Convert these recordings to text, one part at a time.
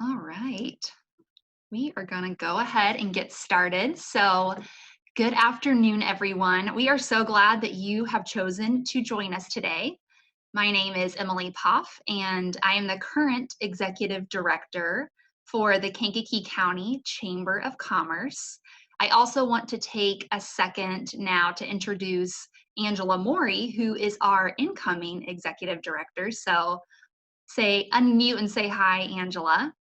All right, we are going to go ahead and get started. So, good afternoon, everyone. We are so glad that you have chosen to join us today. My name is Emily Poff, and I am the current executive director for the Kankakee County Chamber of Commerce. I also want to take a second now to introduce Angela Mori, who is our incoming executive director. So, unmute and say hi, Angela.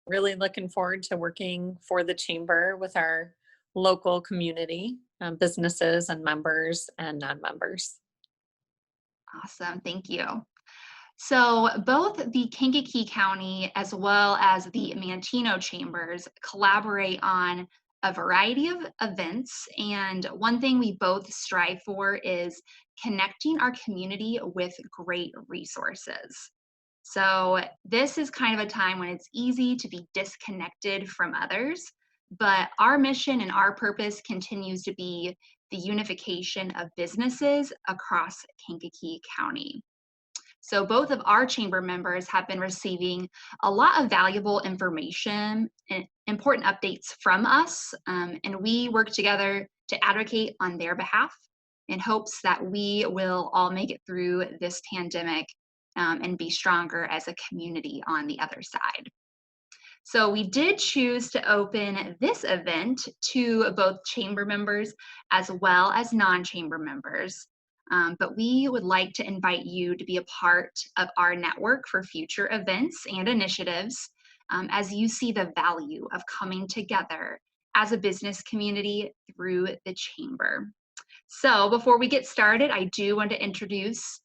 Really looking forward to working for the chamber with our local community, businesses and members and non-members. Awesome, thank you. So both the Kankakee County as well as the Manteno chambers collaborate on a variety of events. And one thing we both strive for is connecting our community with great resources. So this is kind of a time when it's easy to be disconnected from others, but our mission and our purpose continues to be the unification of businesses across Kankakee County. So both of our chamber members have been receiving a lot of valuable information and important updates from us, and we work together to advocate on their behalf in hopes that we will all make it through this pandemic and be stronger as a community on the other side. So we did choose to open this event to both chamber members as well as non-chamber members. But we would like to invite you to be a part of our network for future events and initiatives as you see the value of coming together as a business community through the chamber. So before we get started, I do want to introduce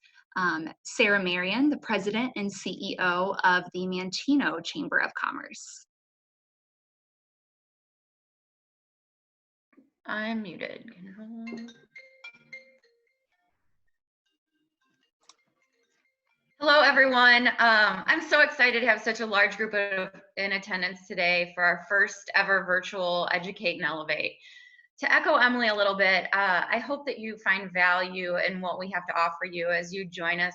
Sarah Marion, the president and CEO of the Manteno Chamber of Commerce. I'm muted. Hello, everyone. I'm so excited to have such a large group in attendance today for our first ever virtual Educate and Elevate. To echo Emily a little bit, I hope that you find value in what we have to offer you as you join us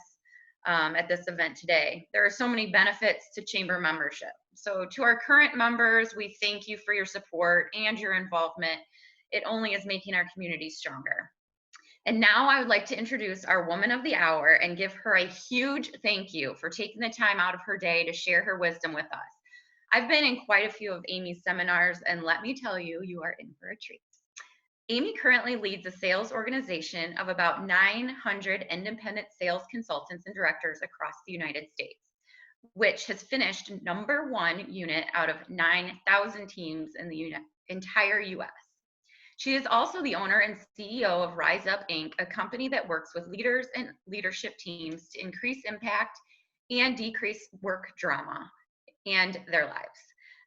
at this event today. There are so many benefits to chamber membership. So to our current members, we thank you for your support and your involvement. It only is making our community stronger. And now I would like to introduce our woman of the hour and give her a huge thank you for taking the time out of her day to share her wisdom with us. I've been in quite a few of Amy's seminars, and let me tell you, you are in for a treat. Amy currently leads a sales organization of about 900 independent sales consultants and directors across the United States, which has finished #1 unit out of 9,000 teams in the entire US. She is also the owner and CEO of Rise Up Inc., a company that works with leaders and leadership teams to increase impact and decrease work drama and their lives.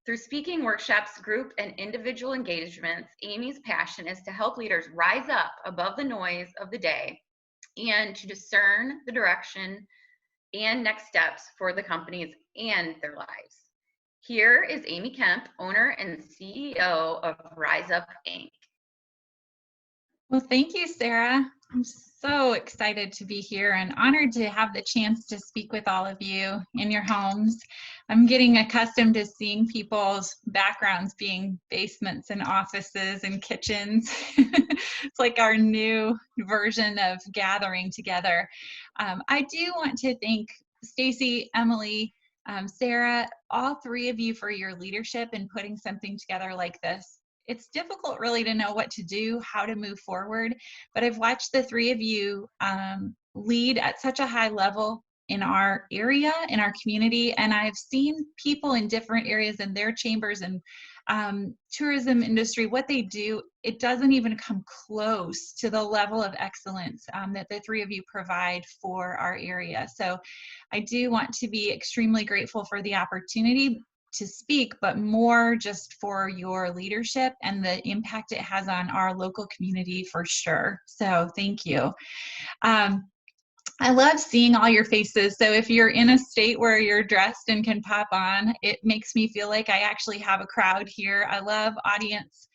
Through speaking workshops, group and individual engagements, Amy's passion is to help leaders rise up above the noise of the day and to discern the direction and next steps for the companies and their lives. Here is Amy Kemp, owner and CEO of Rise Up Inc. Well, thank you, Sarah. I'm so excited to be here and honored to have the chance to speak with all of you in your homes. I'm getting accustomed to seeing people's backgrounds being basements and offices and kitchens. It's like our new version of gathering together. I do want to thank Stacy, Emily, Sarah, all three of you for your leadership in putting something together like this. It's difficult really to know what to do, how to move forward, but I've watched the three of you lead at such a high level in our area, in our community, and I've seen people in different areas in their chambers and tourism industry, what they do, it doesn't even come close to the level of excellence that the three of you provide for our area. So I do want to be extremely grateful for the opportunity to speak, but more just for your leadership and the impact it has on our local community for sure. So thank you. I love seeing all your faces. So if you're in a state where you're dressed and can pop on, it makes me feel like I actually have a crowd here. I love audience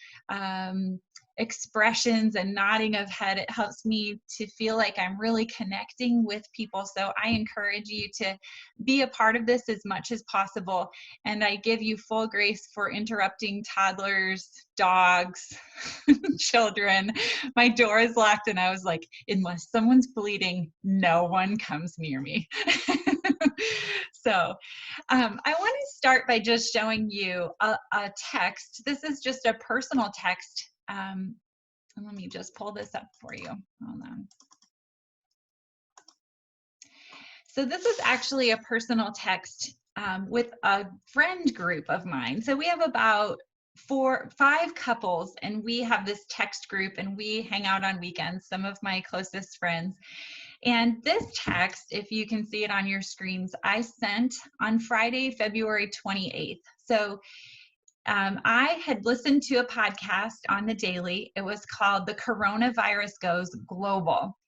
expressions and nodding of head. It helps me to feel like I'm really connecting with people. So I encourage you to be a part of this as much as possible. And I give you full grace for interrupting toddlers, dogs, children. My door is locked and I was like, unless someone's bleeding, no one comes near me. So I want to start by just showing you a text. This is just a personal text. And let me just pull this up for you. Hold on. So this is actually a personal text with a friend group of mine. So we have about 5 couples, and we have this text group, and we hang out on weekends, some of my closest friends. And this text, if you can see it on your screens, I sent on Friday, February 28th. So I had listened to a podcast on the daily. It was called The Coronavirus Goes Global.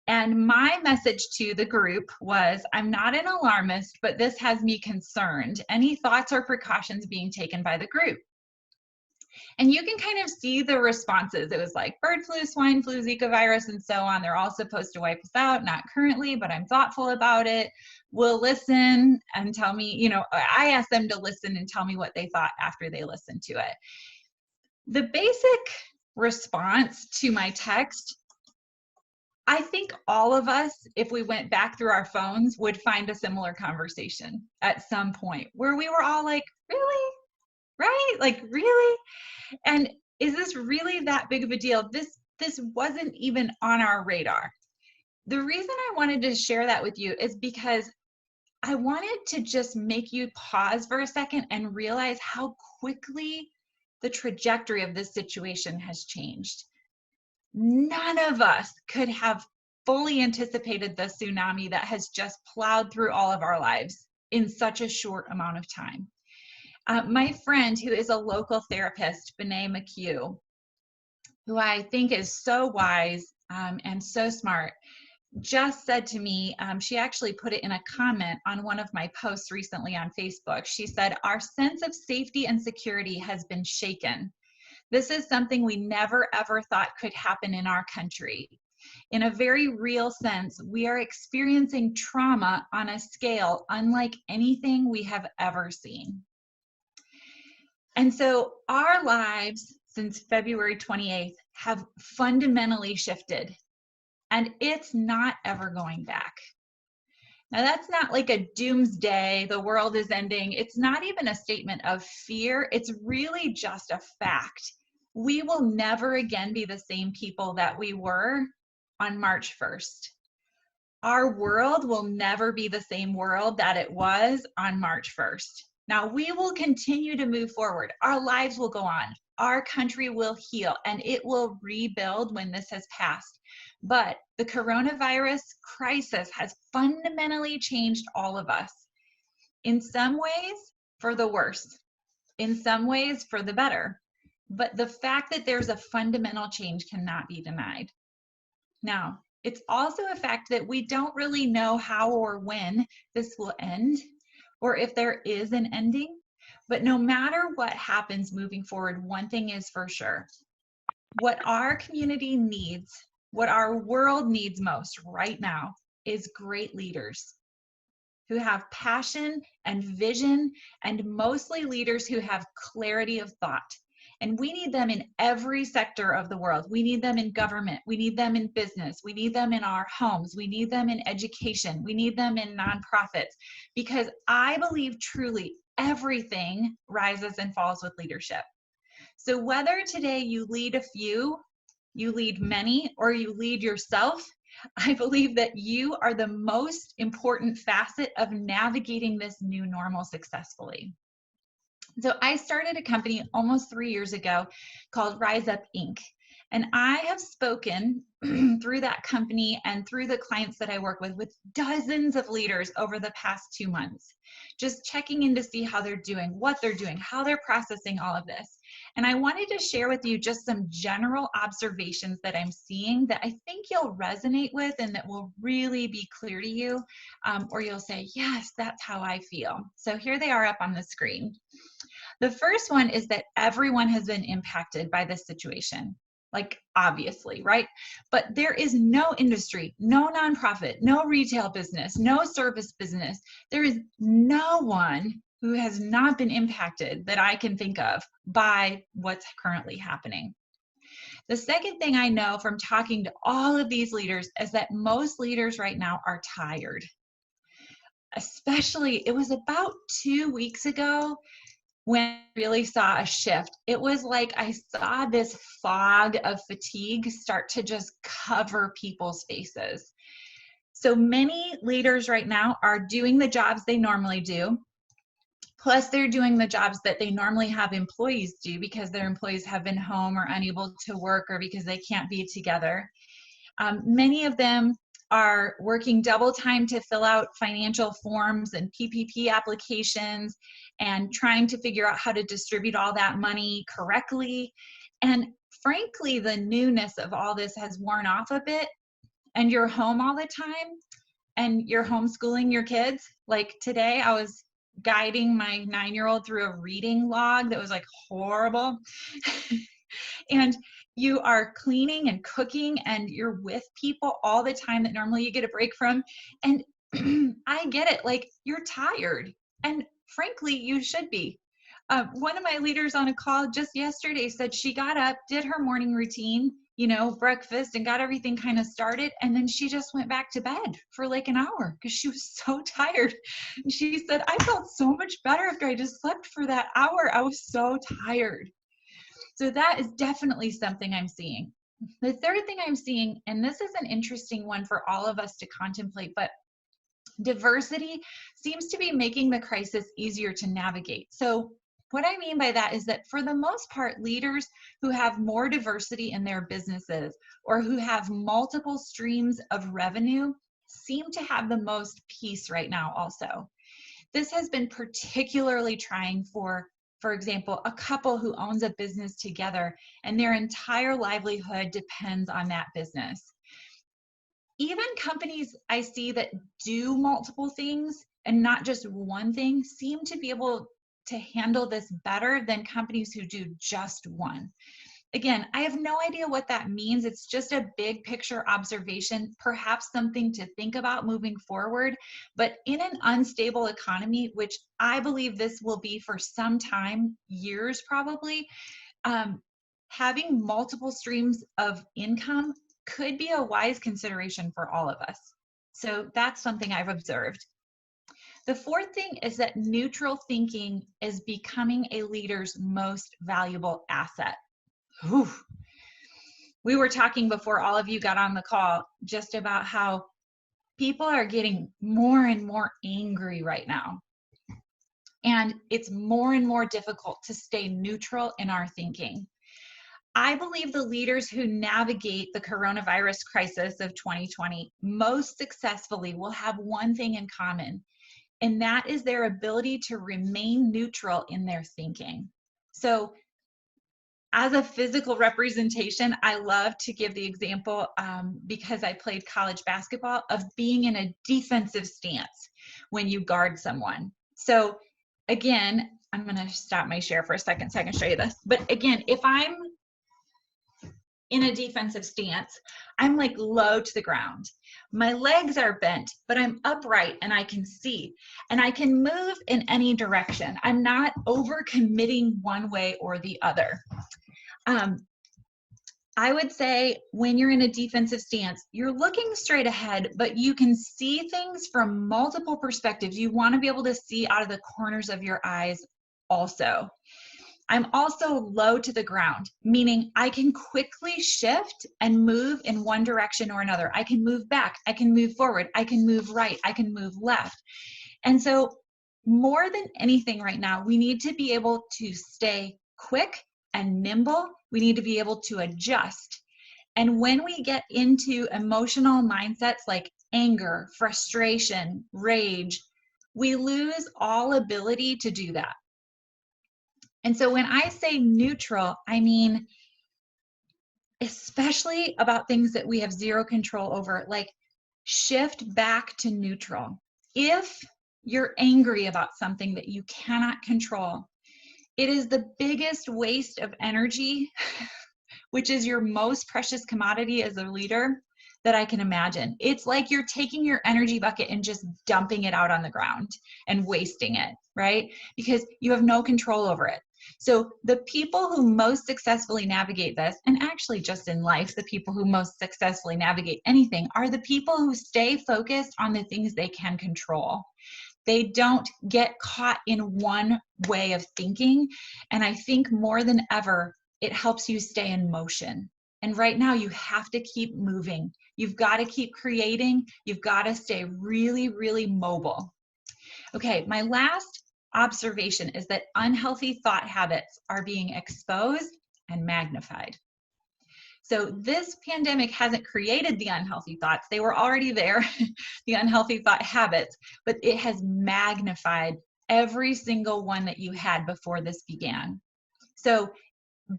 And my message to the group was, I'm not an alarmist, but this has me concerned. Any thoughts or precautions being taken by the group? And you can kind of see the responses. It was like bird flu, swine flu, Zika virus, and so on. They're all supposed to wipe us out, not currently, but I'm thoughtful about it. Will listen and tell me, you know, I asked them to listen and tell me what they thought after they listened to it. The basic response to my text, I think all of us, if we went back through our phones, would find a similar conversation at some point where we were all like, really? Right? Like, really? And is this really that big of a deal? This wasn't even on our radar. The reason I wanted to share that with you is because I wanted to just make you pause for a second and realize how quickly the trajectory of this situation has changed. None of us could have fully anticipated the tsunami that has just plowed through all of our lives in such a short amount of time. My friend, who is a local therapist, Benet McHugh, who I think is so wise and so smart, just said to me, she actually put it in a comment on one of my posts recently on Facebook. She said, our sense of safety and security has been shaken. This is something we never ever thought could happen in our country. In a very real sense, we are experiencing trauma on a scale unlike anything we have ever seen. And so our lives since February 28th have fundamentally shifted, and it's not ever going back. Now, that's not like a doomsday, the world is ending. It's not even a statement of fear. It's really just a fact. We will never again be the same people that we were on March 1st. Our world will never be the same world that it was on March 1st. Now, we will continue to move forward. Our lives will go on. Our country will heal, and it will rebuild when this has passed. But the coronavirus crisis has fundamentally changed all of us. In some ways, for the worse. In some ways, for the better. But the fact that there's a fundamental change cannot be denied. Now, it's also a fact that we don't really know how or when this will end, or if there is an ending. But no matter what happens moving forward, one thing is for sure. What our community needs, what our world needs most right now is great leaders who have passion and vision, and mostly leaders who have clarity of thought. And we need them in every sector of the world. We need them in government. We need them in business. We need them in our homes. We need them in education. We need them in nonprofits, because I believe truly everything rises and falls with leadership. So whether today you lead a few, you lead many, or you lead yourself, I believe that you are the most important facet of navigating this new normal successfully. So I started a company almost 3 years ago called Rise Up Inc. And I have spoken through that company and through the clients that I work with dozens of leaders over the past 2 months, just checking in to see how they're doing, what they're doing, how they're processing all of this. And I wanted to share with you just some general observations that I'm seeing that I think you'll resonate with and that will really be clear to you, or you'll say, yes, that's how I feel. So here they are up on the screen. The first one is that everyone has been impacted by this situation. like obviously, right? But there is no industry, no nonprofit, no retail business, no service business. There is no one who has not been impacted that I can think of by what's currently happening. The second thing I know from talking to all of these leaders is that most leaders right now are tired. Especially, it was about 2 weeks ago when I really saw a shift. It was like I saw this fog of fatigue start to just cover people's faces. So many leaders right now are doing the jobs they normally do. Plus, they're doing the jobs that they normally have employees do because their employees have been home or unable to work or because they can't be together. Many of them are working double time to fill out financial forms and PPP applications and trying to figure out how to distribute all that money correctly. And frankly, the newness of all this has worn off a bit, and you're home all the time and you're homeschooling your kids. Like today, I was guiding my 9-year-old through a reading log that was like horrible. And you are cleaning and cooking and you're with people all the time that normally you get a break from. And I get it, like you're tired. And frankly, you should be. One of my leaders on a call just yesterday said she got up, did her morning routine, breakfast, and got everything kind of started. And then she just went back to bed for like an hour because she was so tired. And she said, I felt so much better after I just slept for that hour. I was so tired. So that is definitely something I'm seeing. The third thing I'm seeing, and this is an interesting one for all of us to contemplate, but diversity seems to be making the crisis easier to navigate. So what I mean by that is that for the most part, leaders who have more diversity in their businesses or who have multiple streams of revenue seem to have the most peace right now also. This has been particularly trying for example, a couple who owns a business together and their entire livelihood depends on that business. Even companies I see that do multiple things and not just one thing seem to be able to handle this better than companies who do just one. Again, I have no idea what that means. It's just a big picture observation, perhaps something to think about moving forward. But in an unstable economy, which I believe this will be for some time, years probably, having multiple streams of income could be a wise consideration for all of us. So that's something I've observed. The fourth thing is that neutral thinking is becoming a leader's most valuable asset. Whew. We were talking before all of you got on the call just about how people are getting more and more angry right now. And it's more and more difficult to stay neutral in our thinking. I believe the leaders who navigate the coronavirus crisis of 2020 most successfully will have one thing in common, and that is their ability to remain neutral in their thinking. So as a physical representation, I love to give the example because I played college basketball of being in a defensive stance when you guard someone. So again, I'm going to stop my share for a second so I can show you this. But again, if I'm in a defensive stance, I'm like low to the ground. My legs are bent, but I'm upright and I can see. And I can move in any direction. I'm not overcommitting one way or the other. I would say when you're in a defensive stance, you're looking straight ahead, but you can see things from multiple perspectives. You want to be able to see out of the corners of your eyes also. I'm also low to the ground, meaning I can quickly shift and move in one direction or another. I can move back, I can move forward, I can move right, I can move left. And so more than anything right now, we need to be able to stay quick and nimble. We need to be able to adjust. And when we get into emotional mindsets like anger, frustration, rage, we lose all ability to do that. And so when I say neutral, I mean especially about things that we have zero control over, like shift back to neutral. If you're angry about something that you cannot control, it is the biggest waste of energy which is your most precious commodity as a leader, that I can imagine. It's like you're taking your energy bucket and just dumping it out on the ground and wasting it, right? Because you have no control over it. So the people who most successfully navigate this, and actually just in life, the people who most successfully navigate anything are the people who stay focused on the things they can control. They don't get caught in one way of thinking. And I think more than ever, it helps you stay in motion. And right now you have to keep moving. You've got to keep creating. You've got to stay really, really mobile. Okay, my last observation is that unhealthy thought habits are being exposed and magnified. So this pandemic hasn't created the unhealthy thoughts. They were already there, the unhealthy thought habits, but it has magnified every single one that you had before this began. So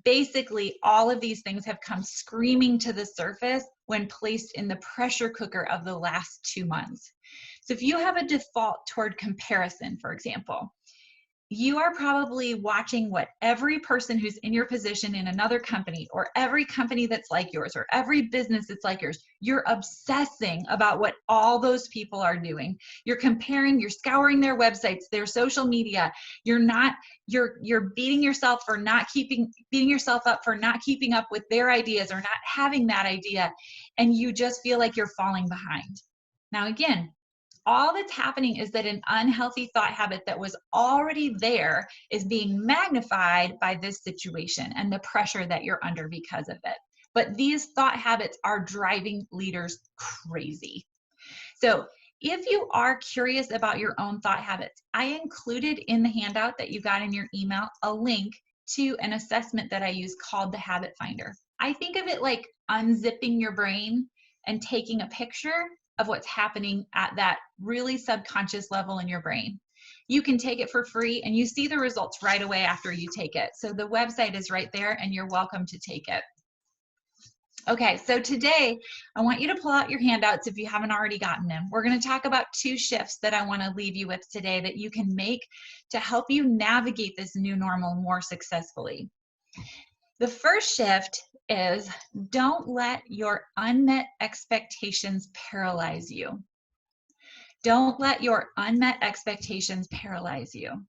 basically, all of these things have come screaming to the surface when placed in the pressure cooker of the last 2 months. So if you have a default toward comparison, for example, you are probably watching what every person who's in your position in another company, or every company that's like yours, or every business that's like yours, you're obsessing about what all those people are doing. You're comparing, you're scouring their websites, their social media. You're beating yourself up for not keeping up with their ideas or not having that idea, and you just feel like you're falling behind. Now again, all that's happening is that an unhealthy thought habit that was already there is being magnified by this situation and the pressure that you're under because of it. But these thought habits are driving leaders crazy. So if you are curious about your own thought habits, I included in the handout that you got in your email a link to an assessment that I use called the Habit Finder. I think of it like unzipping your brain and taking a picture of what's happening at that really subconscious level in your brain. You can take it for free and you see the results right away after you take it. So the website is right there and you're welcome to take it. Okay, so today I want you to pull out your handouts if you haven't already gotten them. We're going to talk about 2 shifts that I want to leave you with today that you can make to help you navigate this new normal more successfully. The first shift is don't let your unmet expectations paralyze you. Don't let your unmet expectations paralyze you.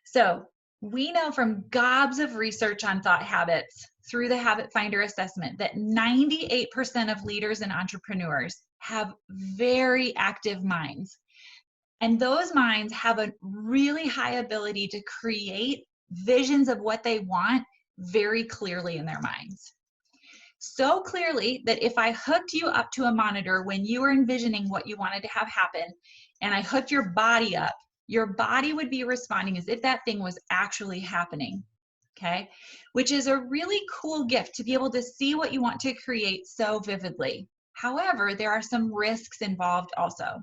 So we know from gobs of research on thought habits through the Habit Finder assessment that 98% of leaders and entrepreneurs have very active minds. And those minds have a really high ability to create visions of what they want very clearly in their minds. So clearly that if I hooked you up to a monitor when you were envisioning what you wanted to have happen, and I hooked your body up, your body would be responding as if that thing was actually happening, okay? Which is a really cool gift to be able to see what you want to create so vividly. However, there are some risks involved also.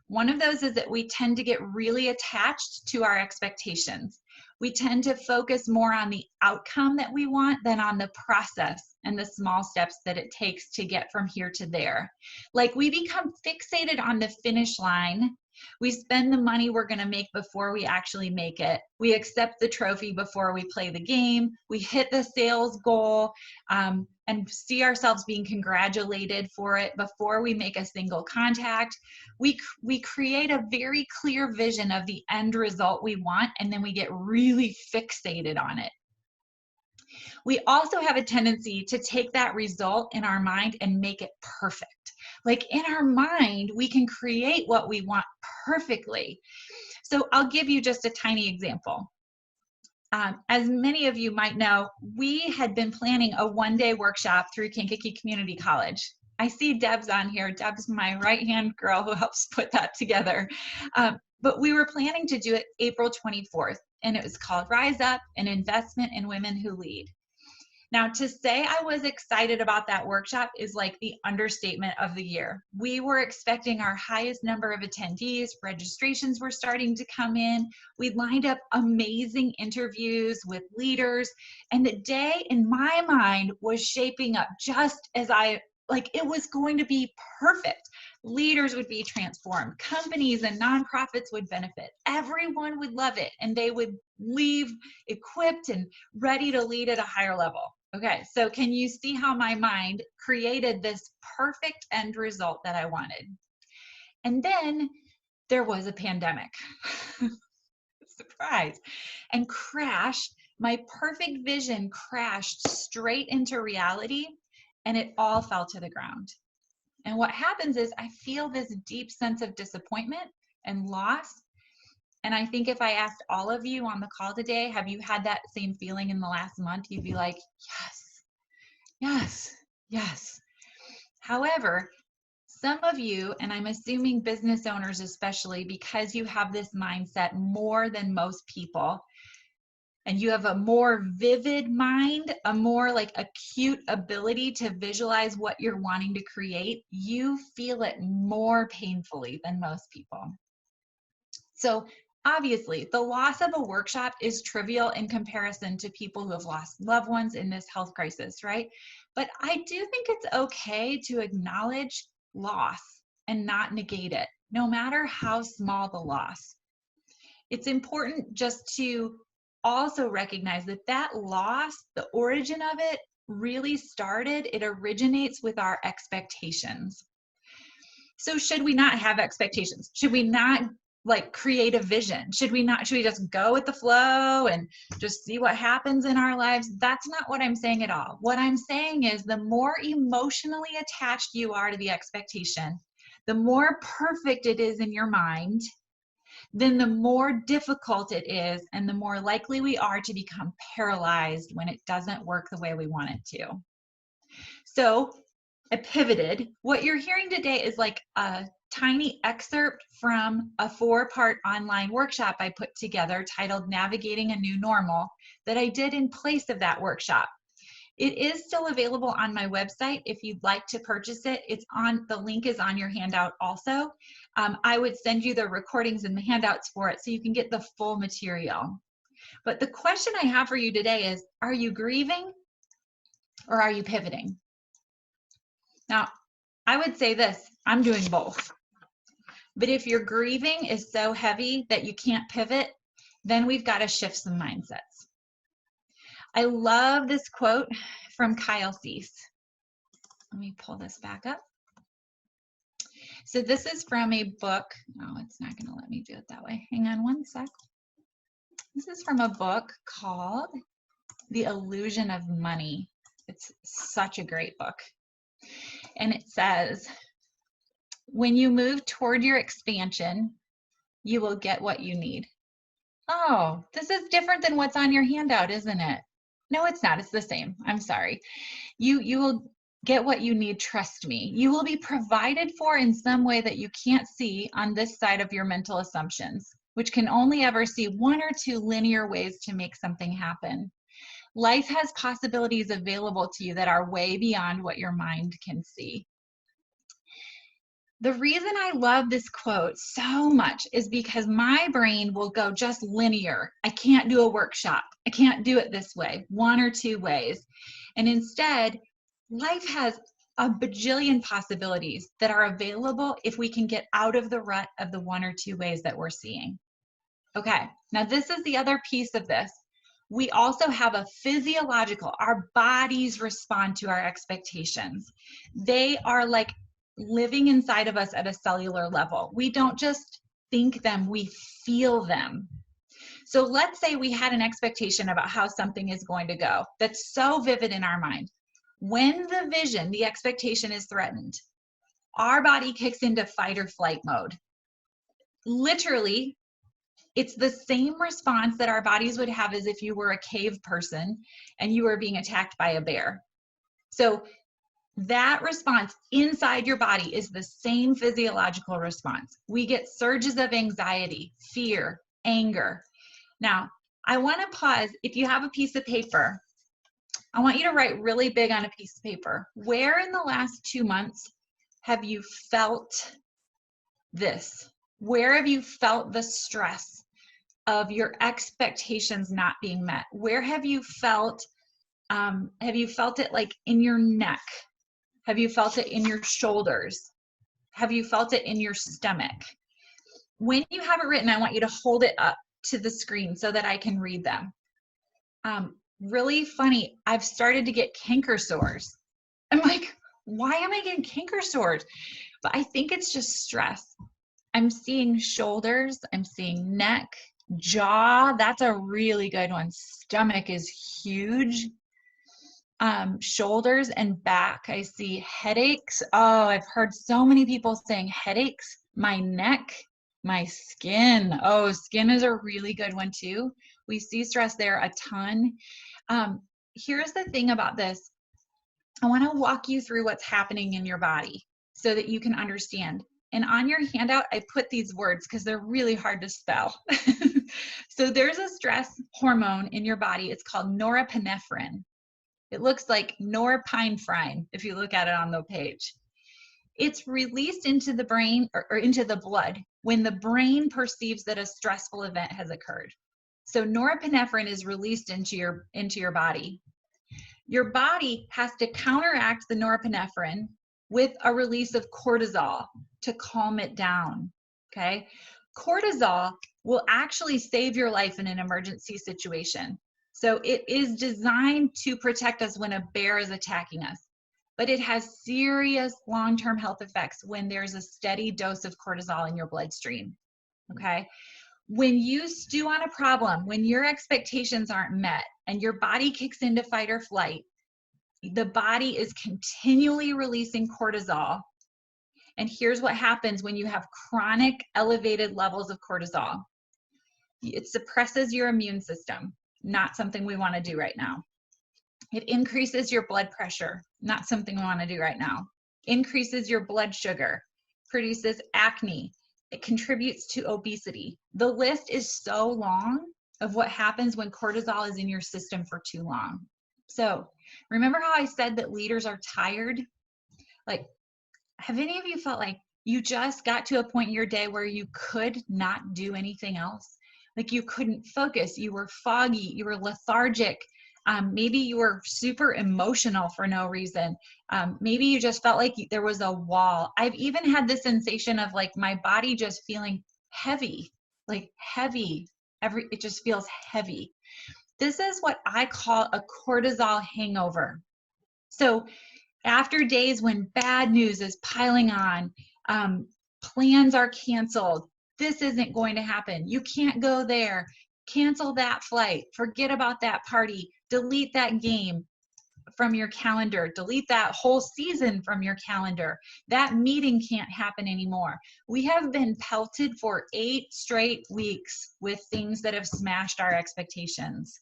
One of those is that we tend to get really attached to our expectations. We tend to focus more on the outcome that we want than on the process and the small steps that it takes to get from here to there. Like we become fixated on the finish line. We spend the money we're going to make before we actually make it. We accept the trophy before we play the game. We hit the sales goal and see ourselves being congratulated for it before we make a single contact. We create a very clear vision of the end result we want, and then we get really fixated on it. We also have a tendency to take that result in our mind and make it perfect. Like in our mind, we can create what we want perfectly. So I'll give you just a tiny example. As many of you might know, we had been planning a one-day workshop through Kankakee Community College. I see Deb's on here. Deb's my right-hand girl who helps put that together. But we were planning to do it April 24th, and it was called Rise Up, an Investment in Women Who Lead. Now, to say I was excited about that workshop is like the understatement of the year. We were expecting our highest number of attendees. Registrations were starting to come in. We lined up amazing interviews with leaders. And the day in my mind was shaping up just as it was going to be perfect. Leaders would be transformed. Companies and nonprofits would benefit. Everyone would love it. And they would leave equipped and ready to lead at a higher level. Okay, so can you see how my mind created this perfect end result that I wanted? And then there was a pandemic. Surprise. And crashed. My perfect vision crashed straight into reality, and it all fell to the ground. And what happens is I feel this deep sense of disappointment and loss. And I think if I asked all of you on the call today, have you had that same feeling in the last month? You'd be like, yes, yes, yes. However, some of you, and I'm assuming business owners especially, because you have this mindset more than most people, and you have a more vivid mind, a more like acute ability to visualize what you're wanting to create, you feel it more painfully than most people. So obviously, the loss of a workshop is trivial in comparison to people who have lost loved ones in this health crisis, right? But I do think it's okay to acknowledge loss and not negate it, no matter how small the loss. It's important just to also recognize that that loss, the origin of it, really started, it originates with our expectations. So should we not have expectations? Should we not like create a vision? Should we just go with the flow and just see what happens in our lives? That's not what I'm saying at all. What I'm saying is the more emotionally attached you are to the expectation, the more perfect it is in your mind, then the more difficult it is and the more likely we are to become paralyzed when it doesn't work the way we want it to. So I pivoted. What you're hearing today is like a tiny excerpt from a 4-part online workshop I put together titled Navigating a New Normal that I did in place of that workshop. It is still available on my website if you'd like to purchase it. The link is on your handout also. I would send you the recordings and the handouts for it so you can get the full material. But the question I have for you today is, are you grieving or are you pivoting? Now, I would say this, I'm doing both. But if your grieving is so heavy that you can't pivot, then we've got to shift some mindsets. I love this quote from Kyle Cease. Let me pull this back up. So this is from a book. Oh, it's not going to let me do it that way. Hang on one sec. This is from a book called The Illusion of Money. It's such a great book. And it says, when you move toward your expansion, you will get what you need. Oh, this is different than what's on your handout, isn't it? No, it's not. It's the same. I'm sorry. You will get what you need, trust me. You will be provided for in some way that you can't see on this side of your mental assumptions, which can only ever see 1 or 2 linear ways to make something happen. Life has possibilities available to you that are way beyond what your mind can see. The reason I love this quote so much is because my brain will go just linear. I can't do a workshop. I can't do it this way, 1 or 2 ways. And instead, life has a bajillion possibilities that are available if we can get out of the rut of the 1 or 2 ways that we're seeing. Okay, now this is the other piece of this. We also have a physiological, our bodies respond to our expectations. They are like living inside of us at a cellular level. We don't just think them, we feel them. So let's say we had an expectation about how something is going to go that's so vivid in our mind. When the vision, the expectation is threatened, our body kicks into fight or flight mode. Literally, it's the same response that our bodies would have as if you were a cave person and you were being attacked by a bear. So that response inside your body is the same physiological response. We get surges of anxiety, fear, anger. Now, I want to pause. If you have a piece of paper, I want you to write really big on a piece of paper. Where in the last 2 months have you felt this? Where have you felt the stress of your expectations not being met? Where have you felt it like in your neck? Have you felt it in your shoulders? Have you felt it in your stomach? When you have it written, I want you to hold it up to the screen so that I can read them. really funny, I've started to get canker sores. I'm like, why am I getting canker sores? But I think it's just stress. I'm seeing shoulders, I'm seeing neck, jaw. That's a really good one. Stomach is huge. Shoulders and back. I see headaches. Oh, I've heard so many people saying headaches. My neck, my skin. Oh, skin is a really good one too. We see stress there a ton. Here's the thing about this. I want to walk you through what's happening in your body so that you can understand. And on your handout, I put these words because they're really hard to spell. So there's a stress hormone in your body. It's called norepinephrine. It looks like norepinephrine if you look at it on the page. It's released into the brain or into the blood when the brain perceives that a stressful event has occurred. So norepinephrine is released into your body. Your body has to counteract the norepinephrine with a release of cortisol to calm it down, okay? Cortisol will actually save your life in an emergency situation. So it is designed to protect us when a bear is attacking us, but it has serious long-term health effects when there's a steady dose of cortisol in your bloodstream, okay? When you stew on a problem, when your expectations aren't met and your body kicks into fight or flight, the body is continually releasing cortisol. And here's what happens when you have chronic elevated levels of cortisol. It suppresses your immune system, not something we want to do right now. It increases your blood pressure, not something we want to do right now. Increases your blood sugar, produces acne. It contributes to obesity. The list is so long of what happens when cortisol is in your system for too long. So remember how I said that leaders are tired? Like, have any of you felt like you just got to a point in your day where you could not do anything else? Like you couldn't focus, you were foggy, you were lethargic. Maybe you were super emotional for no reason. Maybe you just felt like there was a wall. I've even had the sensation of like my body just feeling heavy, like heavy. It just feels heavy. This is what I call a cortisol hangover. So after days when bad news is piling on, plans are canceled, this isn't going to happen, you can't go there, cancel that flight, forget about that party, delete that game from your calendar, delete that whole season from your calendar, that meeting can't happen anymore. We have been pelted for 8 straight weeks with things that have smashed our expectations.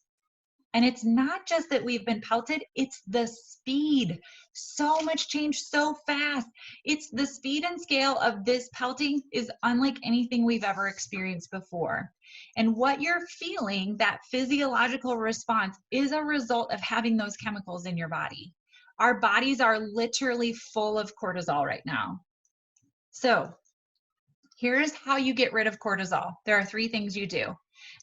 And it's not just that we've been pelted, it's the speed. So much change so fast. It's the speed and scale of this pelting is unlike anything we've ever experienced before. And what you're feeling, that physiological response, is a result of having those chemicals in your body. Our bodies are literally full of cortisol right now. So here's how you get rid of cortisol. There are 3 things you do.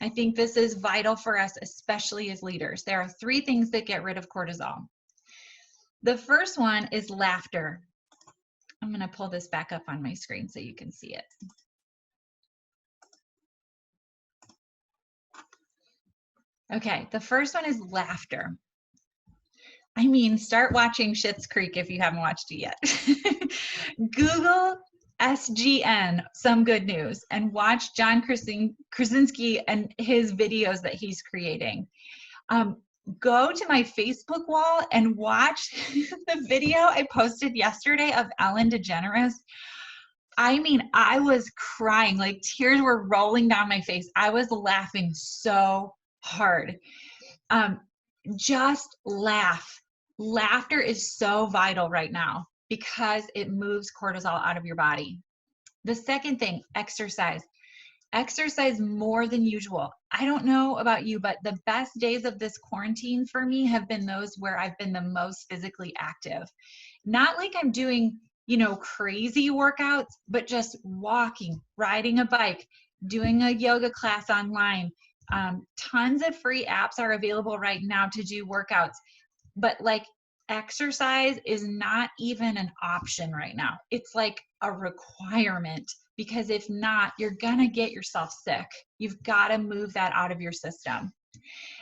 I think this is vital for us, especially as leaders. There are 3 things that get rid of cortisol. The first one is laughter. I'm going to pull this back up on my screen so you can see it. Okay, the first one is laughter. I mean, start watching Schitt's Creek if you haven't watched it yet. Google SGN, Some Good News, and watch John Krasinski and his videos that he's creating. Go to my Facebook wall and watch the video I posted yesterday of Ellen DeGeneres. I mean, I was crying, like tears were rolling down my face. I was laughing so hard. Just laugh. Laughter is so vital right now because it moves cortisol out of your body. The second thing, exercise. Exercise more than usual. I don't know about you, but the best days of this quarantine for me have been those where I've been the most physically active. Not like I'm doing, crazy workouts, but just walking, riding a bike, doing a yoga class online. Tons of free apps are available right now to do workouts, but like exercise is not even an option right now. It's like a requirement, because if not, you're gonna get yourself sick. You've got to move that out of your system.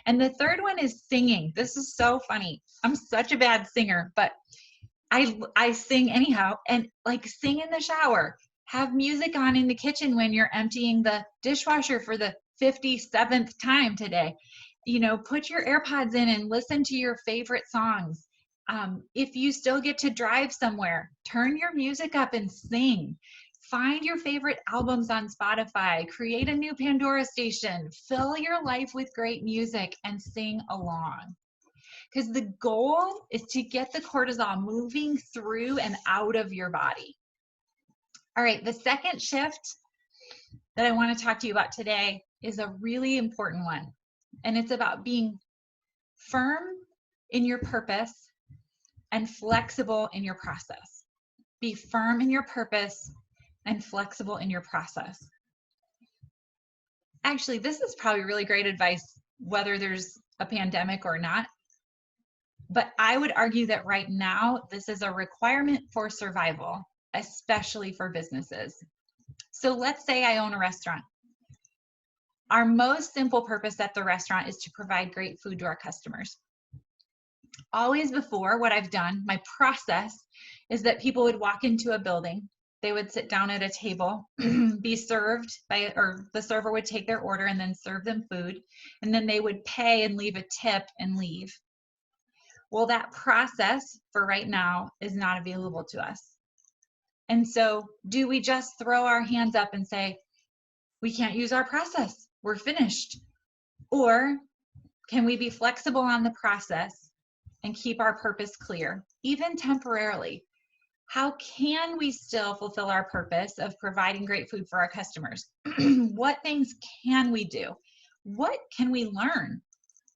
And the third one is singing. This is so funny. I'm such a bad singer, but I sing anyhow, and like sing in the shower, have music on in the kitchen when you're emptying the dishwasher for the 57th time today. You know, put your AirPods in and listen to your favorite songs. If you still get to drive somewhere, turn your music up and sing. Find your favorite albums on Spotify, create a new Pandora station, fill your life with great music and sing along. Because the goal is to get the cortisol moving through and out of your body. All right, the second shift that I want to talk to you about today is a really important one. And it's about being firm in your purpose and flexible in your process. Be firm in your purpose and flexible in your process. Actually, this is probably really great advice, whether there's a pandemic or not. But I would argue that right now, this is a requirement for survival, especially for businesses. So let's say I own a restaurant. Our most simple purpose at the restaurant is to provide great food to our customers. Always before, what I've done, my process is that people would walk into a building, they would sit down at a table, be served by, or the server would take their order and then serve them food, and then they would pay and leave a tip and leave. Well, that process for right now is not available to us. And so do we just throw our hands up and say, we can't use our process, we're finished? Or can we be flexible on the process and keep our purpose clear, even temporarily? How can we still fulfill our purpose of providing great food for our customers? What things can we do? What can we learn?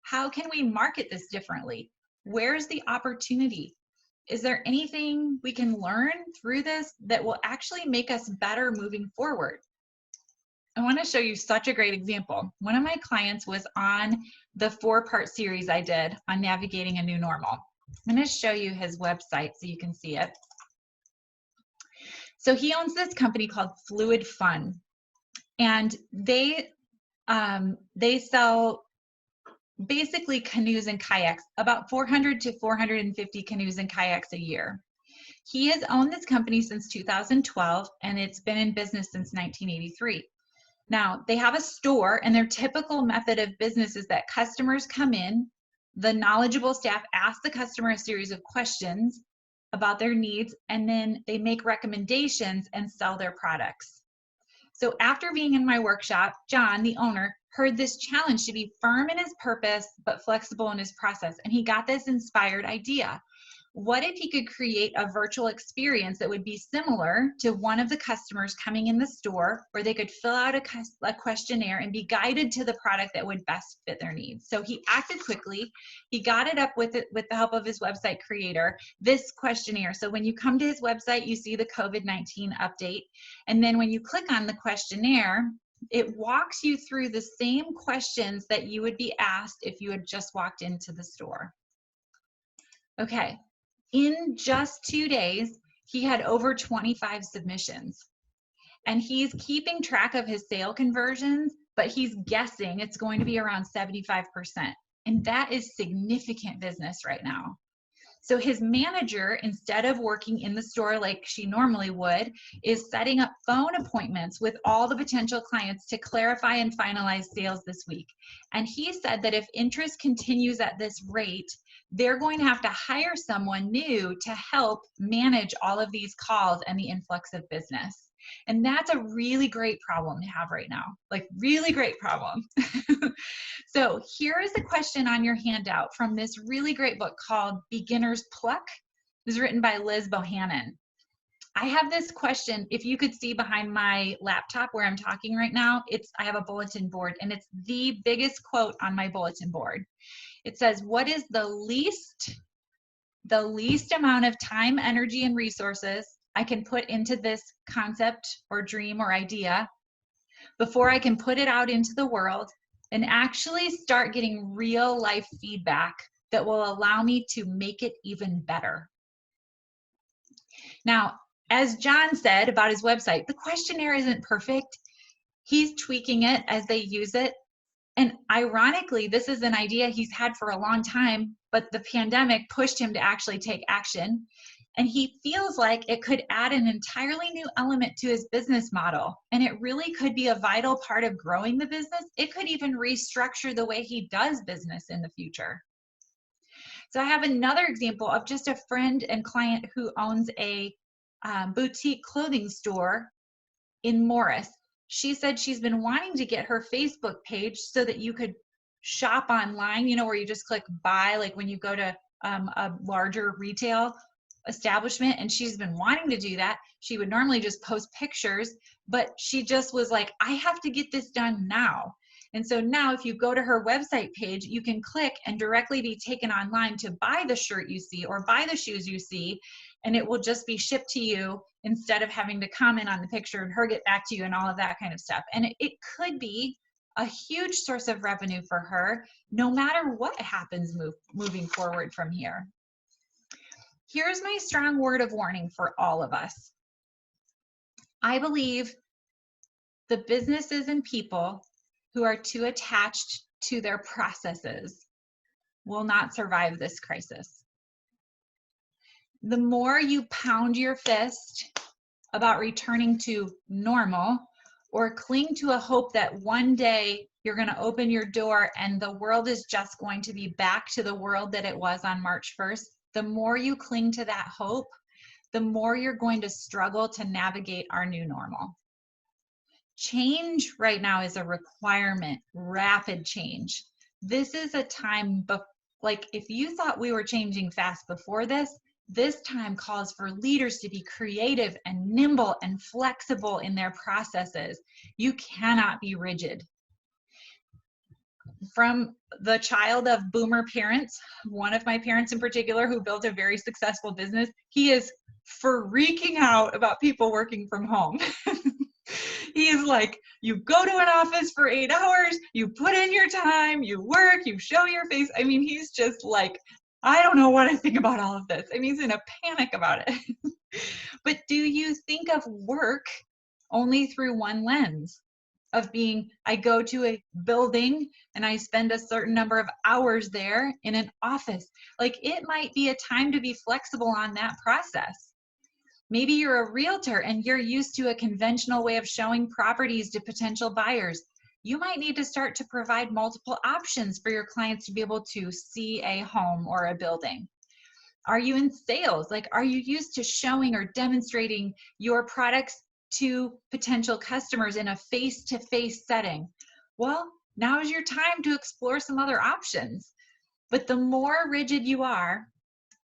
How can we market this differently? Where's the opportunity? Is there anything we can learn through this that will actually make us better moving forward? I want to show you such a great example. One of my clients was on the 4-part series I did on navigating a new normal. I'm going to show you his website so you can see it. So he owns this company called Fluid Fun, and they sell basically canoes and kayaks, about 400 to 450 canoes and kayaks a year. He has owned this company since 2012, and it's been in business since 1983. Now, they have a store, and their typical method of business is that customers come in, the knowledgeable staff ask the customer a series of questions about their needs, and then they make recommendations and sell their products. So after being in my workshop, John, the owner, heard this challenge to be firm in his purpose, but flexible in his process. And he got this inspired idea. What if he could create a virtual experience that would be similar to one of the customers coming in the store, where they could fill out a questionnaire and be guided to the product that would best fit their needs? So he acted quickly. He got it up with the help of his website creator, this questionnaire. So when you come to his website, you see the COVID-19 update. And then when you click on the questionnaire, it walks you through the same questions that you would be asked if you had just walked into the store. Okay. In just 2 days, he had over 25 submissions, and he's keeping track of his sale conversions, but he's guessing it's going to be around 75%. And that is significant business right now. So his manager, instead of working in the store like she normally would, is setting up phone appointments with all the potential clients to clarify and finalize sales this week. And he said that if interest continues at this rate, they're going to have to hire someone new to help manage all of these calls and the influx of business. And that's a really great problem to have right now, like really great problem. So here is a question on your handout from this really great book called Beginner's Pluck. It was written by Liz Bohannon. I have this question. If you could see behind my laptop where I'm talking right now, I have a bulletin board, and it's the biggest quote on my bulletin board. It says, what is the least amount of time, energy, and resources I can put into this concept or dream or idea before I can put it out into the world and actually start getting real life feedback that will allow me to make it even better? Now, as John said about his website, the questionnaire isn't perfect. He's tweaking it as they use it. And ironically, this is an idea he's had for a long time, but the pandemic pushed him to actually take action. And he feels like it could add an entirely new element to his business model. And it really could be a vital part of growing the business. It could even restructure the way he does business in the future. So I have another example of just a friend and client who owns a boutique clothing store in Morris. She said she's been wanting to get her Facebook page so that you could shop online, you know, where you just click buy, like when you go to a larger retail establishment, and she's been wanting to do that. She would normally just post pictures, but she just was like, I have to get this done now. And so now if you go to her website page, you can click and directly be taken online to buy the shirt you see or buy the shoes you see, and it will just be shipped to you instead of having to comment on the picture and her get back to you and all of that kind of stuff. And it could be a huge source of revenue for her, no matter what happens moving forward from here. Here's my strong word of warning for all of us. I believe the businesses and people who are too attached to their processes will not survive this crisis. The more you pound your fist about returning to normal or cling to a hope that one day you're going to open your door and the world is just going to be back to the world that it was on March 1st, the more you cling to that hope, the more you're going to struggle to navigate our new normal. Change right now is a requirement, rapid change. This is a time, like if you thought we were changing fast before this, this time calls for leaders to be creative and nimble and flexible in their processes. You cannot be rigid. From the child of boomer parents, one of my parents in particular who built a very successful business, he is freaking out about people working from home. He is like, you go to an office for 8 hours, you put in your time, you work, you show your face. I mean, he's just like, I don't know what I think about all of this. I mean, he's in a panic about it. But do you think of work only through one lens? Of being, I go to a building and I spend a certain number of hours there in an office. Like it might be a time to be flexible on that process. Maybe you're a realtor and you're used to a conventional way of showing properties to potential buyers. You might need to start to provide multiple options for your clients to be able to see a home or a building. Are you in sales? Like, are you used to showing or demonstrating your products to potential customers in a face-to-face setting? Well, now is your time to explore some other options. But the more rigid you are,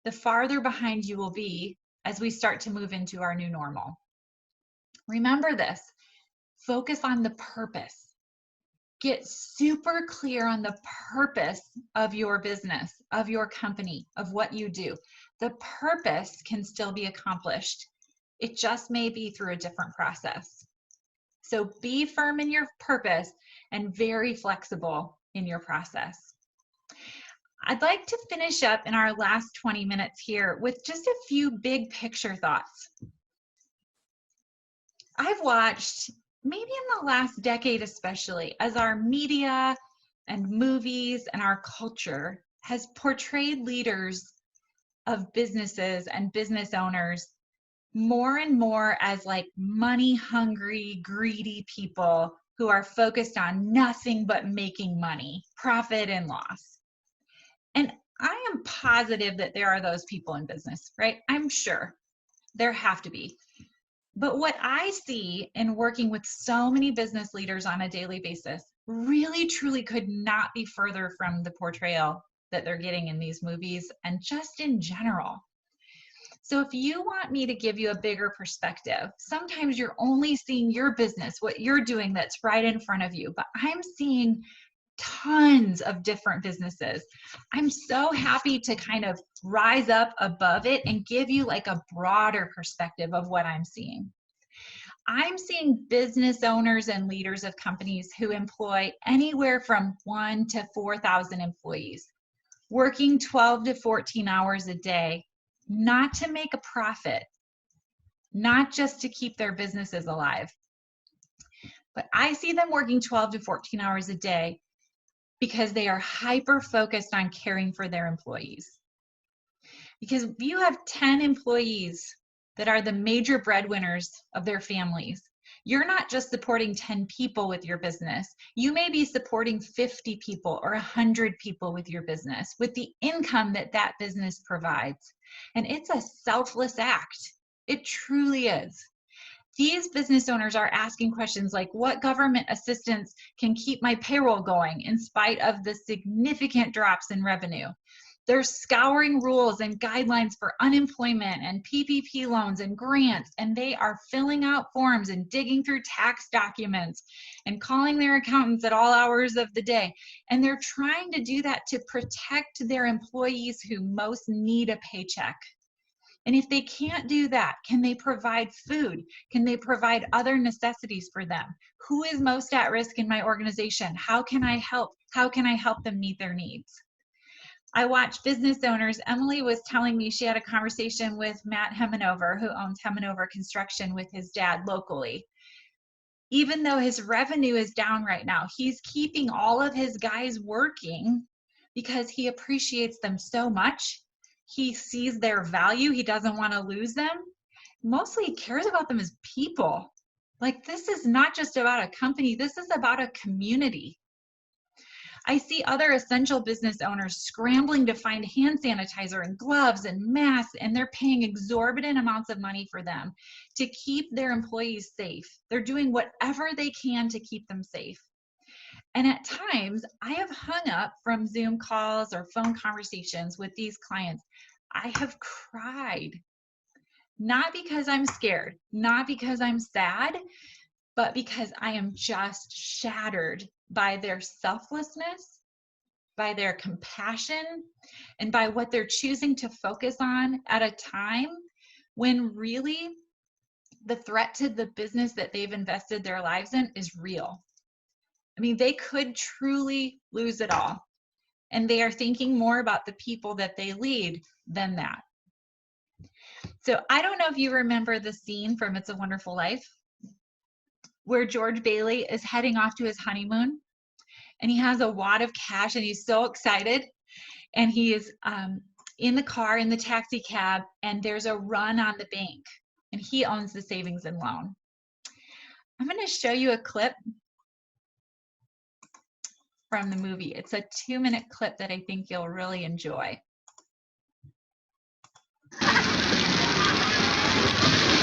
the farther behind you will be as we start to move into our new normal. Remember this, focus on the purpose. Get super clear on the purpose of your business, of your company, of what you do. The purpose can still be accomplished. It just may be through a different process. So be firm in your purpose and very flexible in your process. I'd like to finish up in our last 20 minutes here with just a few big picture thoughts. I've watched, maybe in the last decade especially, as our media and movies and our culture has portrayed leaders of businesses and business owners more and more as like money hungry, greedy people who are focused on nothing but making money, profit and loss. And I am positive that there are those people in business, right? I'm sure there have to be. But what I see in working with so many business leaders on a daily basis really truly could not be further from the portrayal that they're getting in these movies and just in general. So if you want me to give you a bigger perspective, sometimes you're only seeing your business, what you're doing that's right in front of you, but I'm seeing tons of different businesses. I'm so happy to kind of rise up above it and give you like a broader perspective of what I'm seeing. I'm seeing business owners and leaders of companies who employ anywhere from 1 to 4,000 employees, working 12 to 14 hours a day, not to make a profit, not just to keep their businesses alive. But I see them working 12 to 14 hours a day because they are hyper-focused on caring for their employees. Because if you have 10 employees that are the major breadwinners of their families, you're not just supporting 10 people with your business. You may be supporting 50 people or 100 people with your business, with the income that that business provides. And it's a selfless act. It truly is. These business owners are asking questions like, what government assistance can keep my payroll going in spite of the significant drops in revenue? They're scouring rules and guidelines for unemployment and PPP loans and grants, and they are filling out forms and digging through tax documents and calling their accountants at all hours of the day. And they're trying to do that to protect their employees who most need a paycheck. And if they can't do that, can they provide food? Can they provide other necessities for them? Who is most at risk in my organization? How can I help? How can I help them meet their needs? I watch business owners. Emily was telling me she had a conversation with Matt Hemanover, who owns Hemanover Construction, with his dad locally. Even though his revenue is down right now, he's keeping all of his guys working because he appreciates them so much. He sees their value. He doesn't want to lose them. Mostly he cares about them as people. Like, this is not just about a company. This is about a community. I see other essential business owners scrambling to find hand sanitizer and gloves and masks, and they're paying exorbitant amounts of money for them to keep their employees safe. They're doing whatever they can to keep them safe. And at times, I have hung up from Zoom calls or phone conversations with these clients. I have cried, not because I'm scared, not because I'm sad, but because I am just shattered by their selflessness, by their compassion, and by what they're choosing to focus on at a time when really the threat to the business that they've invested their lives in is real. I mean, they could truly lose it all. And they are thinking more about the people that they lead than that. So I don't know if you remember the scene from It's a Wonderful Life, where George Bailey is heading off to his honeymoon, and he has a wad of cash, and he's so excited, and he is in the car, in the taxi cab, and there's a run on the bank, and he owns the savings and loan. I'm going to show you a clip from the movie. It's a 2-minute clip that I think you'll really enjoy.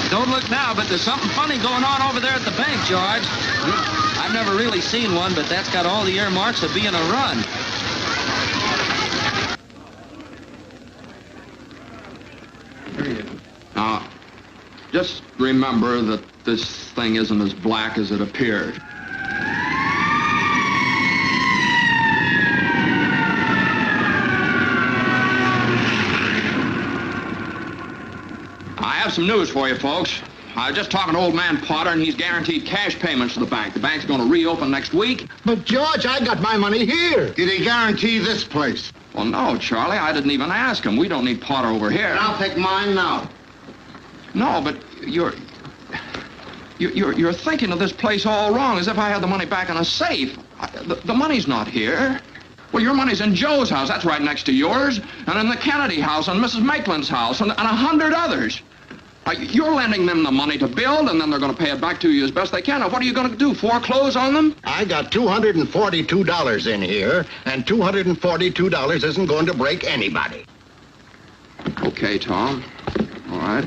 Don't look now, but there's something funny going on over there at the bank, George. I've never really seen one, but that's got all the earmarks of being a run. Now, just remember that this thing isn't as black as it appeared. I have some news for you, folks. I was just talking to old man Potter, and he's guaranteed cash payments to the bank. The bank's going to reopen next week. But, George, I got my money here. Did he guarantee this place? Well, no, Charlie, I didn't even ask him. We don't need Potter over here. And I'll take mine now. No, but you're thinking of this place all wrong, as if I had the money back in a safe. The money's not here. Well, your money's in Joe's house. That's right next to yours. And in the Kennedy house, and Mrs. Maitland's house, and 100 others. You're lending them the money to build, and then they're going to pay it back to you as best they can. Now, what are you going to do, foreclose on them? I got $242 in here, and $242 isn't going to break anybody. Okay, Tom. All right.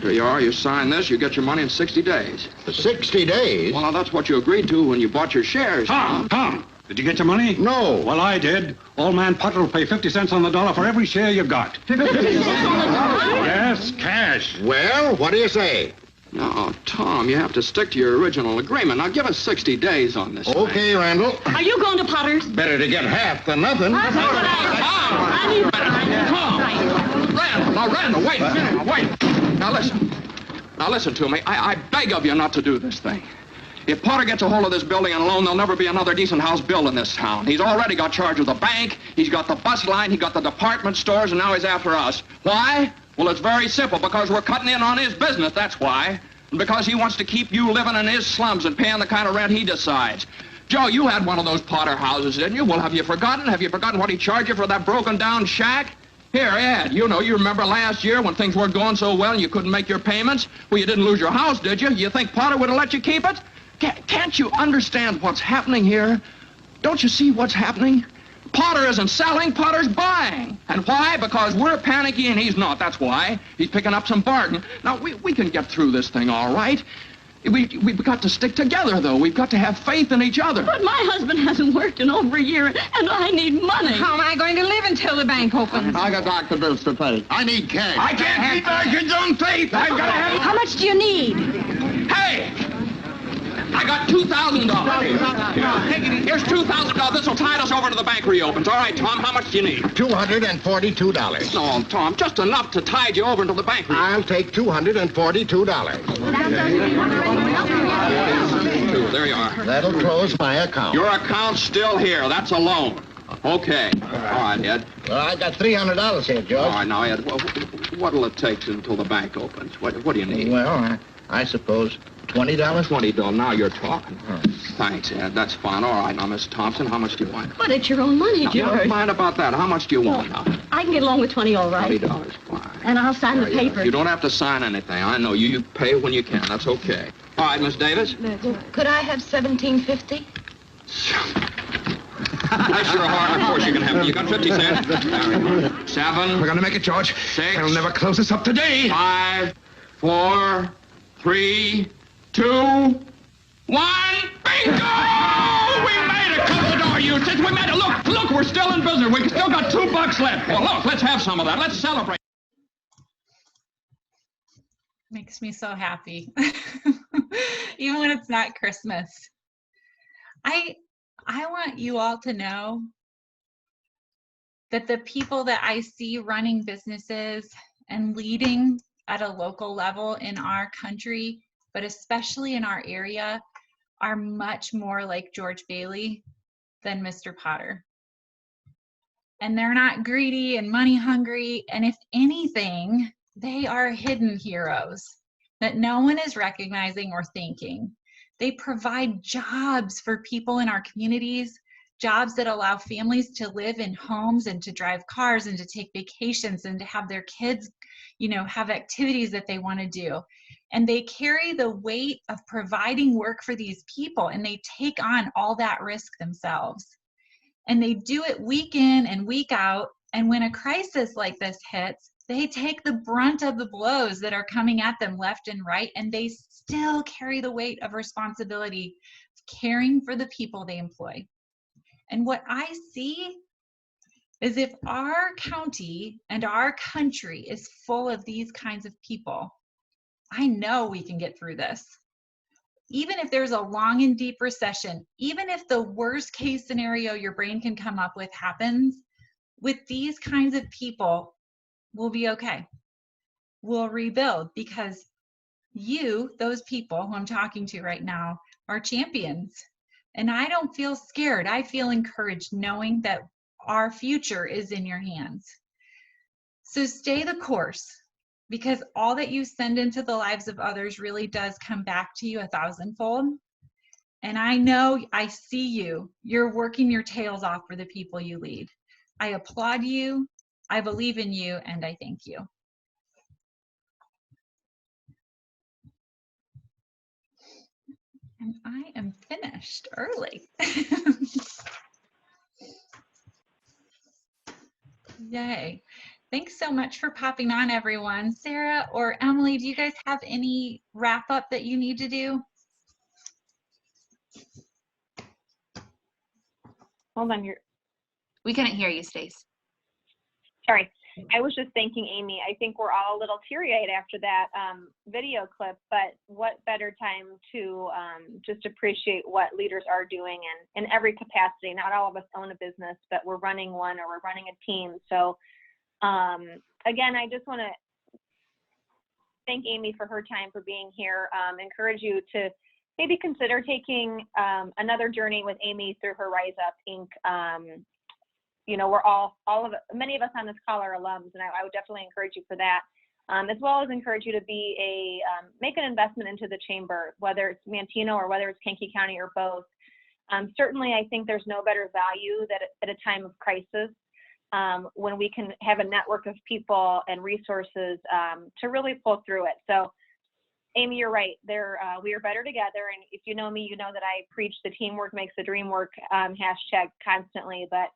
Here you are. You sign this. You get your money in 60 days. 60 days? Well, now, that's what you agreed to when you bought your shares. Tom, did you get your money? No. Well, I did. Old man Potter will pay 50 cents on the dollar for every share you got. 50 cents on the dollar? Yes, cash. Well, what do you say? No, Tom, you have to stick to your original agreement. Now, give us 60 days on this Okay, thing. Randall. Are you going to Potter's? Better to get half than nothing. Randall, wait a minute. Wait. Now, listen to me. I beg of you not to do this thing. If Potter gets a hold of this building and loan, there'll never be another decent house built in this town. He's already got charge of the bank, he's got the bus line, he's got the department stores, and now he's after us. Why? Well, it's very simple. Because we're cutting in on his business, that's why. And because he wants to keep you living in his slums and paying the kind of rent he decides. Joe, you had one of those Potter houses, didn't you? Well, have you forgotten? Have you forgotten what he charged you for that broken-down shack? Here, Ed, you remember last year when things weren't going so well and you couldn't make your payments? Well, you didn't lose your house, did you? You think Potter would have let you keep it? Can't you understand what's happening here? Don't you see what's happening? Potter isn't selling, Potter's buying. And why? Because we're panicky and he's not. That's why. He's picking up some bargain. Now, we can get through this thing all right. We've got to stick together, though. We've got to have faith in each other. But my husband hasn't worked in over a year, and I need money. How am I going to live until the bank opens? I got doctor bills to pay. I need cash. I can't keep back his own faith. I've got to have... How much do you need? Hey! I got $2,000. Here's $2,000. This will tide us over to the bank reopens. All right, Tom, how much do you need? $242. No, Tom, just enough to tide you over until the bank reopens. I'll take $242. There you are. That'll close my account. Your account's still here. That's a loan. Okay. All right, Ed. Well, I got $300 here, George. All right, now, Ed, what'll it take until the bank opens? What do you need? Well, I suppose $20. $20. Now you're talking. Thanks, Ed. That's fine. All right, now, Miss Thompson, how much do you want? But it's your own money, Now, George. never mind about that. How much do you want now? I can get along with 20, all right. $20, fine. And I'll sign the paper. You don't have to sign anything. I know you. You pay when you can. That's okay. All right, Miss Davis. Could I have $17.50? That's your heart. Of course you can have it. You got 50 cents. 7. We're gonna make it, George. 6. They'll never close us up today. 5, 4, 3, 2, 1. Bingo! We made it. Close the door, Eustace. We made it. Look, we're still in business. We still got $2 left. Well, look, let's have some of that. Let's celebrate. Makes me so happy. Even when it's not Christmas. I want you all to know that the people that I see running businesses and leading at a local level in our country, but especially in our area, are much more like George Bailey than Mr. Potter. And they're not greedy and money hungry. And if anything, they are hidden heroes that no one is recognizing or thanking. They provide jobs for people in our communities, jobs that allow families to live in homes and to drive cars and to take vacations and to have their kids, have activities that they want to do. And they carry the weight of providing work for these people, and they take on all that risk themselves. And they do it week in and week out. And when a crisis like this hits, they take the brunt of the blows that are coming at them left and right, and they still carry the weight of responsibility of caring for the people they employ. And what I see is if our county and our country is full of these kinds of people, I know we can get through this. Even if there's a long and deep recession, even if the worst case scenario your brain can come up with happens, with these kinds of people, we'll be okay. We'll rebuild because you, those people who I'm talking to right now, are champions. And I don't feel scared. I feel encouraged knowing that our future is in your hands. So stay the course, because all that you send into the lives of others really does come back to you 1,000-fold. And I know, I see you. You're working your tails off for the people you lead. I applaud you, I believe in you, and I thank you. And I am finished early. Yay. Thanks so much for popping on, everyone. Sarah or Emily, do you guys have any wrap up that you need to do? Hold on, We couldn't hear you, Stace. sorry. I was just thanking Amy. I think we're all a little teary-eyed after that video clip, but what better time to just appreciate what leaders are doing in every capacity. Not all of us own a business, but we're running one or we're running a team. So again, I just want to thank Amy for her time, for being here. Encourage you to maybe consider taking another journey with Amy through her Rise Up Inc. You know, we're many of us on this call are alums, and I would definitely encourage you for that, as well as encourage you to make an investment into the chamber, whether it's Manteno or whether it's Kankakee County or both. Certainly, I think there's no better value that at a time of crisis, when we can have a network of people and resources to really pull through it. So, Amy, you're right. We are better together. And if you know me, you know that I preach the teamwork makes the dream work hashtag constantly. But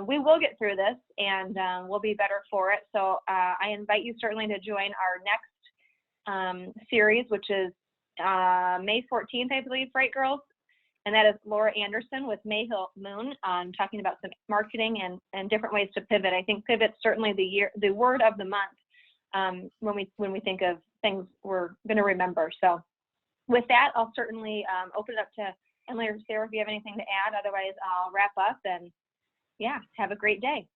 we will get through this, and we'll be better for it. So I invite you certainly to join our next series, which is May 14th, I believe, right, girls? And that is Laura Anderson with Mayhill Moon, talking about some marketing and different ways to pivot. I think pivot's certainly the word of the month when we think of things we're going to remember. So with that, I'll certainly open it up to Emily or Sarah if you have anything to add. Otherwise, I'll wrap up and yeah, have a great day.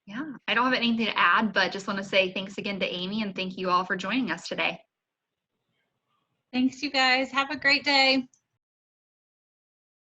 Yeah, I don't have anything to add, but just want to say thanks again to Amy and thank you all for joining us today. Thanks, you guys. Have a great day.